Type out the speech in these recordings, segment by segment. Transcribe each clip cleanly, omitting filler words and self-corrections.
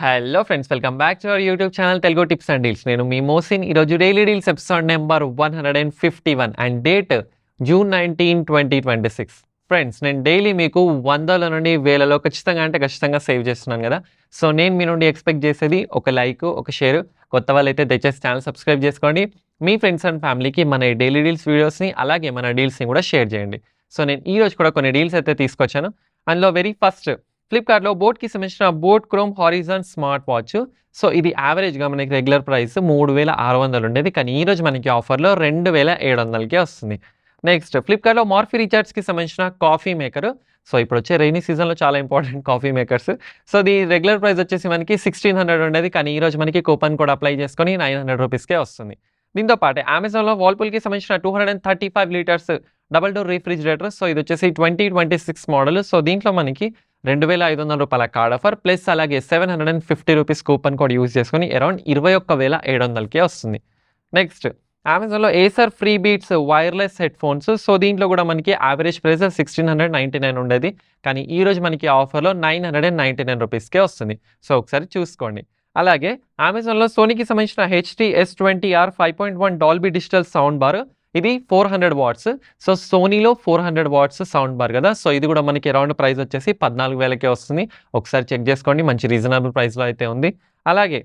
Hello friends, welcome back to our YouTube channel Telugu tips and deals. నేను మీ మోసిన్. ఈరోజు daily deals episode number 151 and date June 19, 2026. Friends, నేను daily మీకు వందల నుండి వేలలో ఖచ్చితంగా సేవ్ చేస్తున్నాను కదా. సో నేను మీ నుండి ఎక్స్పెక్ట్ చేసేది ఒక లైక్, ఒక షేర్. కొత్త వాళ్ళైతే దయచేసి ఛానల్ సబ్స్క్రైబ్ చేసుకోండి. మీ ఫ్రెండ్స్ అండ్ ఫ్యామిలీకి మన డైలీ డీల్స్ వీడియోస్ని అలాగే మన డీల్స్ని కూడా షేర్ చేయండి. సో నేను ఈరోజు కూడా కొన్ని డీల్స్ అయితే తీసుకొచ్చాను. అందులో వెరీ ఫస్ట్, ఫ్లిప్కార్ట్లో బోట్కి సంబంధించిన boat chrome Horizon smart watch. So ఇది యావరేజ్గా మనకి రెగ్యులర్ ప్రైస్ 3600 ఉండేది, కానీ ఈరోజు మనకి ఆఫర్లో 2700కే వస్తుంది. నెక్స్ట్, ఫ్లిప్కార్ట్లో మార్ఫీ రీఛార్జ్కి సంబంధించిన కాఫీ మేకర్. సో ఇప్పుడు వచ్చే రైనీ సీజన్లో చాలా important coffee makers. So the regular price వచ్చేసి మనకి 1600 ఉండేది, కానీ ఈరోజు మనకి కూపన్ కోడ్ అప్లై చేసుకొని 900 రూపీస్కే వస్తుంది. దీంతో పాటు అమెజాన్లో వాల్పూల్కి సంబంధించిన 235 litres double door refrigerator. So ఇది వచ్చేసి 2026 మోడల్. సో దీంట్లో మనకి 2500 రూపాయల కార్డ్ ఆఫర్ ప్లస్ అలాగే 750 రూపీస్ కూపన్ కోడ్ యూజ్ చేసుకొని అరౌండ్ 21,700కే వస్తుంది. నెక్స్ట్, అమెజాన్లో Acer free beats wireless head phones. So దీంట్లో కూడా మనకి యావరేజ్ ప్రైస్ 1699 ఉండేది, కానీ ఈరోజు మనకి ఆఫర్లో 999 రూపీస్కే వస్తుంది. సో ఒకసారి చూసుకోండి. అలాగే అమెజాన్లో సోనీకి సంబంధించిన HD S20R 5.1 Dolby digital sound bar. ఇది 400 వాట్స్. సో సోనీలో 400 వాట్స్ సౌండ్ బార్ కదా. సో ఇది కూడా మనకి అరౌండ్ ప్రైస్ వచ్చేసి 14,000కే వస్తుంది. ఒకసారి చెక్ చేసుకోండి, మంచి రీజనబుల్ ప్రైస్లో అయితే ఉంది. అలాగే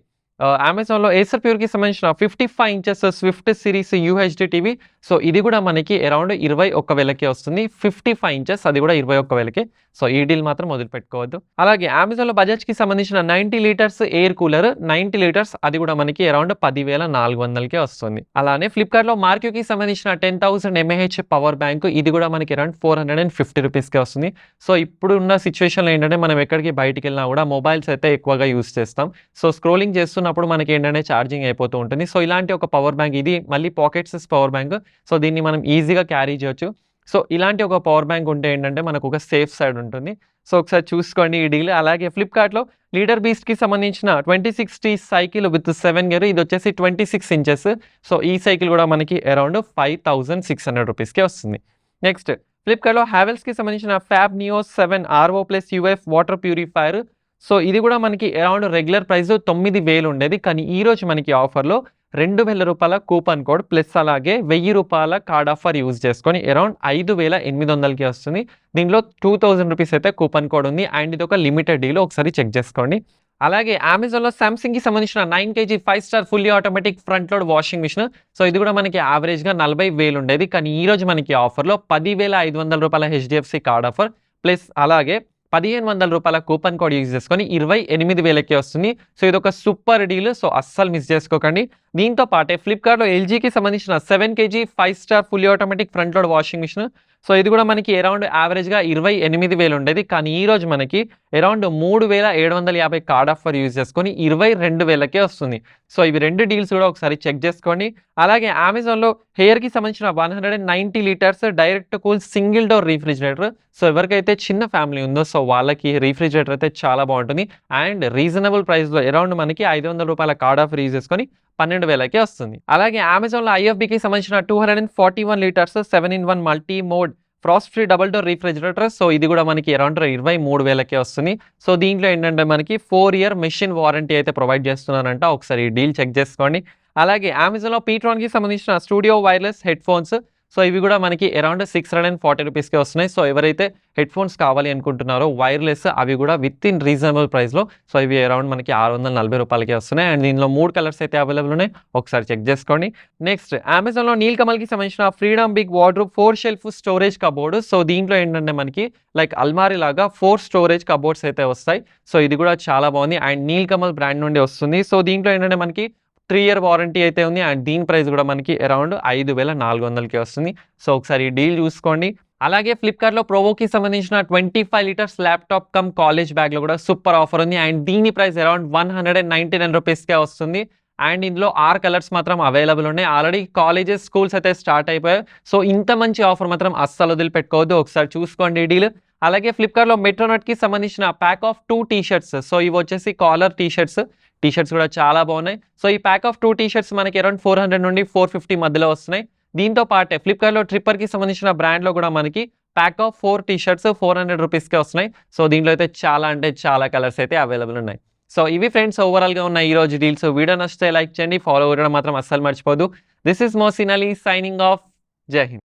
అమెజాన్లో ఏసర్ ప్యూర్కి సంబంధించిన 55 inches Swift series UHD TV. So ఇది కూడా మనకి అరౌండ్ 21,000కే వస్తుంది. 55 ఇంచెస్, అది కూడా 21,000కే. సో ఈ డీల్ మాత్రం వదిలిపెట్టుకోవద్దు. అలాగే అమెజాన్లో బజాజ్కి సంబంధించిన 90 లీటర్స్ ఎయిర్ కూలర్, 90 లీటర్స్, అది కూడా మనకి అరౌండ్ 10,400కే వస్తుంది. అలానే ఫ్లిప్కార్ట్లో మార్క్యూకి సంబంధించిన 10,000 mAh పవర్ బ్యాంక్. ఇది కూడా మనకి అరౌండ్ 450 రూపీస్కే వస్తుంది. సో ఇప్పుడు ఉన్న సిచ్యువేషన్లో ఏంటంటే మనం ఎక్కడికి బయటికి వెళ్ళినా కూడా మొబైల్స్ అయితే ఎక్కువగా యూస్ చేస్తాం. సో స్క్రోలింగ్ చేస్తున్నప్పుడు మనకి ఏంటంటే ఛార్జింగ్ అయిపోతూ ఉంటుంది. సో ఇలాంటి ఒక పవర్ బ్యాంక్, ఇది మళ్ళీ పాకెట్స్ పవర్ బ్యాంక్. సో దీన్ని మనం ఈజీగా క్యారీ చేయొచ్చు. సో ఇలాంటి ఒక పవర్ బ్యాంక్ ఉంటే ఏంటంటే మనకు ఒక సేఫ్ సైడ్ ఉంటుంది. సో ఒకసారి చూసుకోండి ఈ డీల్. అలాగే ఫ్లిప్కార్ట్లో లీడర్ బీస్ట్కి సంబంధించిన 2060 సైకిల్ విత్ 7 గేర్. ఇది వచ్చేసి 26 ఇంచెస్. సో ఈ సైకిల్ కూడా మనకి అరౌండ్ 5600 రూపీస్కే వస్తుంది. నెక్స్ట్, ఫ్లిప్కార్ట్లో హ్యావెల్స్కి సంబంధించిన fab neo 7 RO plus UF water purifier. So ఇది కూడా మనకి అరౌండ్ రెగ్యులర్ ప్రైస్ 9,000 ఉండేది, కానీ ఈరోజు మనకి ఆఫర్లో 2,000 రూపాయల కూపన్ కోడ్ ప్లస్ అలాగే 1000 రూపాయల కార్డ్ ఆఫర్ యూజ్ చేసుకొని అరౌండ్ 5,800కి వస్తుంది. దీంట్లో 2000 రూపీస్ అయితే కూపన్ కోడ్ ఉంది, అండ్ ఇది ఒక లిమిటెడ్ డీల్, ఒకసారి చెక్ చేసుకోండి. అలాగే అమెజాన్లో సామ్సంగ్కి సంబంధించిన 9 kg 5 star fully automatic front load washing machine. So ఇది కూడా మనకి యావరేజ్గా 40,000 ఉండేది, కానీ ఈరోజు మనకి ఆఫర్లో 10,500 రూపాయల HDFC కార్డ్ ఆఫర్ ప్లస్ అలాగే 1,500 రూపాయల కూపన్ కోడ్ యూజ్ చేసుకొని 28,000కే వస్తుంది. సో ఇది ఒక సూపర్ డీల్, సో అస్సలు మిస్ చేసుకోకండి. దీంతో పాటే ఫ్లిప్కార్ట్లో LGకి సంబంధించిన 7 kg 5 star fully automatic front load washing machine. So ఇది కూడా మనకి అరౌండ్ యావరేజ్గా 28,000 ఉండేది, కానీ ఈరోజు మనకి అరౌండ్ 3,750 కార్డ్ ఆఫర్ యూజ్ చేసుకొని 22,000కే వస్తుంది. సో ఇవి రెండు డీల్స్ కూడా ఒకసారి చెక్ చేసుకోండి. అలాగే అమెజాన్లో హెయిర్కి సంబంధించిన 190 litres direct cool single door refrigerator. So ఎవరికైతే చిన్న ఫ్యామిలీ ఉందో సో వాళ్ళకి రిఫ్రిజిరేటర్ అయితే చాలా బాగుంటుంది, అండ్ రీజనబుల్ ప్రైస్లో అరౌండ్ మనకి 500 రూపాయల కార్డ్ ఆఫర్ యూజ్ చేసుకొని 12,000కే వస్తుంది. అలాగే అమెజాన్లో IFBకి సంబంధించిన 241 litres 7-in-1 multi mode Frost free double door refrigerator. So ఇది కూడా మనకి అరౌండ్ 23,000కే వస్తుంది. సో దీంట్లో ఏంటంటే మనకి 4 year మెషిన్ వారంటీ అయితే ప్రొవైడ్ చేస్తున్నానంట, ఒకసారి ఈ డీల్ చెక్ చేసుకోండి. అలాగే అమెజాన్లో పీట్రాన్కి సంబంధించిన studio wireless head phones. So ఇవి కూడా మనకి అరౌండ్ 640 రూపీస్కే వస్తున్నాయి. సో ఎవరైతే హెడ్ ఫోన్స్ కావాలి అనుకుంటున్నారో వైర్లెస్, అవి కూడా విత్ ఇన్ రీజనబుల్ ప్రైస్లో. సో ఇవి అరౌండ్ మనకి 640 రూపాయలకే వస్తున్నాయి, అండ్ దీనిలో 3 కలర్స్ అయితే అవైలబుల్ ఉన్నాయి, ఒకసారి చెక్ చేసుకోండి. నెక్స్ట్, అమెజాన్లో నీల్ కమల్కి సంబంధించిన freedom big wardrobe 4 shelf storage cupboard. So దీంట్లో ఏంటంటే మనకి లైక్ అల్మారీ లాగా 4 స్టోరేజ్ కబోర్డ్స్ అయితే వస్తాయి. సో ఇది కూడా చాలా బాగుంది, అండ్ నీల్ కమల్ బ్రాండ్ నుండి వస్తుంది. సో దీంట్లో ఏంటంటే మనకి 3 year వారంటీ అయితే ఉంది, అండ్ దీని ప్రైస్ కూడా మనకి అరౌండ్ 5,400కే వస్తుంది. సో ఒకసారి ఈ డీల్ చూసుకోండి. అలాగే ఫ్లిప్కార్ట్లో ప్రోవోకి సంబంధించిన 25 లీటర్స్ ల్యాప్టాప్ కమ్ కాలేజ్ బ్యాగ్లో కూడా సూపర్ ఆఫర్ ఉంది, అండ్ దీని ప్రైస్ అరౌండ్ 199 రూపీస్కే వస్తుంది. అండ్ ఇందులో 6 కలర్స్ మాత్రం అవైలబుల్ ఉన్నాయి. ఆల్రెడీ కాలేజెస్ స్కూల్స్ అయితే స్టార్ట్ అయిపోయాయి. సో ఇంత మంచి ఆఫర్ మాత్రం అస్సలు వదిలిపెట్టుకోవద్దు, ఒకసారి చూసుకోండి ఈ డీల్. అలాగే ఫ్లిప్కార్ట్లో మెట్రోనట్కి సంబంధించిన ప్యాక్ ఆఫ్ 2 టీ-షర్ట్స్. సో ఇవి వచ్చేసి కాలర్ టీ-షర్ట్స్ కూడా చాలా బాగున్నాయి. సో ఈ ప్యాక్ ఆఫ్ 2 టీ-షర్ట్స్ మనకి అరౌండ్ 400 నుండి 450 మధ్యలో వస్తున్నాయి. దీంతో పాటే ఫ్లిప్కార్ట్లో ట్రిప్పర్కి సంబంధించిన బ్రాండ్లో కూడా మనకి ప్యాక్ ఆఫ్ 4 టీ-షర్ట్స్ 400 రూపీస్కే వస్తున్నాయి. సో దీంట్లో అయితే చాలా అంటే చాలా కలర్స్ అయితే అవైలబుల్ ఉన్నాయి. సో ఇవి ఫ్రెండ్స్ ఓవరాల్గా ఉన్న ఈ రోజు డీల్స్. వీడియో నచ్చితే లైక్ చేయండి, ఫాలో అవ్వడం మాత్రం అస్సలు మర్చిపోదు. This is Mohsin Ali signing off. జై హింద్.